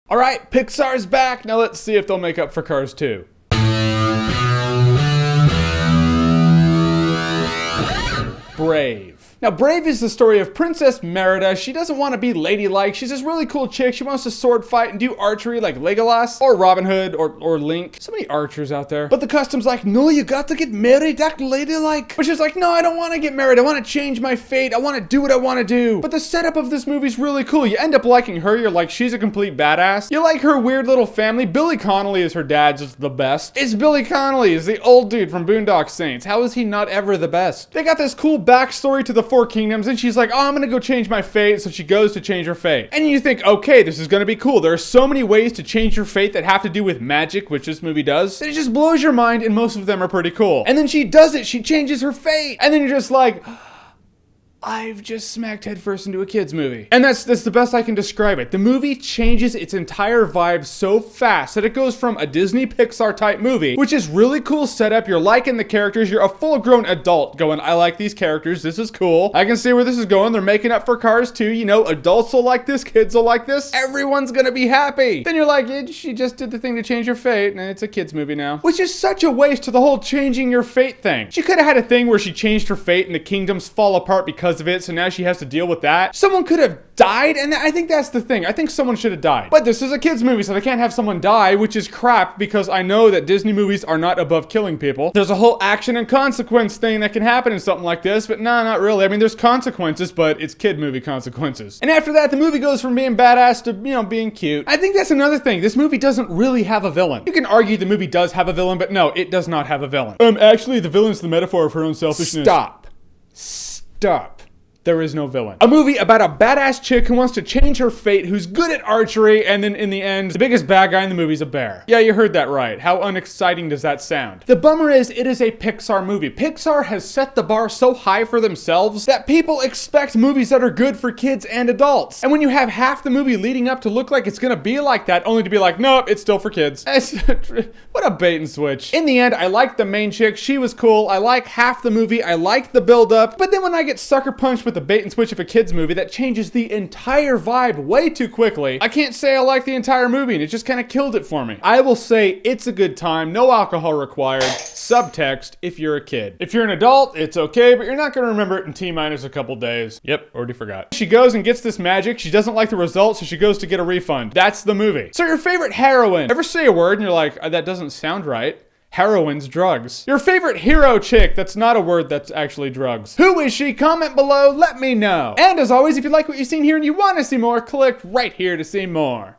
All right, Pixar's back. Now let's see if they'll make up for Cars 2. Brave. Now, Brave is the story of Princess Merida. She doesn't want to be ladylike. She's this really cool chick. She wants to sword fight and do archery like Legolas or Robin Hood or Link. So many archers out there. But the custom's like, no, you got to get married, act ladylike. But she's like, no, I don't want to get married. I want to change my fate. I want to do what I want to do. But the setup of this movie's really cool. You end up liking her. You're like, she's a complete badass. You like her weird little family. Billy Connolly is her dad, just the best. It's Billy Connolly. Is the old dude from Boondock Saints. How is he not ever the best? They got this cool backstory to the Four Kingdoms, and she's like, oh, I'm gonna go change my fate. So she goes to change her fate. And you think, okay, this is gonna be cool. There are so many ways to change your fate that have to do with magic, which this movie does, that it just blows your mind, and most of them are pretty cool. And then she does it. She changes her fate. And then you're just like, I've just smacked headfirst into a kid's movie. And that's the best I can describe it. The movie changes its entire vibe so fast that it goes from a Disney Pixar type movie, which is really cool setup. You're liking the characters. You're a full-grown adult going, I like these characters. This is cool. I can see where this is going. They're making up for Cars 2. You know, adults will like this. Kids will like this. Everyone's gonna be happy. Then you're like, she just did the thing to change her fate, and it's a kid's movie now. Which is such a waste to the whole changing your fate thing. She could have had a thing where she changed her fate and the kingdoms fall apart because of it, so now she has to deal with that. Someone could have died, and I think that's the thing. I think someone should have died. But this is a kid's movie, so they can't have someone die, which is crap, because I know that Disney movies are not above killing people. There's a whole action and consequence thing that can happen in something like this, but no, not really. I mean, there's consequences, but it's kid movie consequences. And after that, the movie goes from being badass to, being cute. I think that's another thing. This movie doesn't really have a villain. You can argue the movie does have a villain, but no, it does not have a villain. Actually, the villain's the metaphor of her own selfishness. Stop. There is no villain. A movie about a badass chick who wants to change her fate, who's good at archery, and then in the end, the biggest bad guy in the movie is a bear. Yeah, you heard that right. How unexciting does that sound? The bummer is, it is a Pixar movie. Pixar has set the bar so high for themselves that people expect movies that are good for kids and adults. And when you have half the movie leading up to look like it's gonna be like that, only to be like, nope, it's still for kids. What a bait and switch. In the end, I liked the main chick. She was cool. I like half the movie. I like the build up. But then when I get sucker punched with the bait and switch of a kid's movie that changes the entire vibe way too quickly, I can't say I like the entire movie, and it just kind of killed it for me. I will say it's a good time, no alcohol required, subtext if you're a kid. If you're an adult, it's okay, but you're not gonna remember it in T-minus a couple days. Yep, already forgot. She goes and gets this magic. She doesn't like the results, so she goes to get a refund. That's the movie. So your favorite heroine. Ever say a word and you're like, that doesn't sound right? Heroine's drugs. Your favorite hero chick, that's not a word, that's actually drugs. Who is she? Comment below, let me know. And as always, if you like what you've seen here and you want to see more, click right here to see more.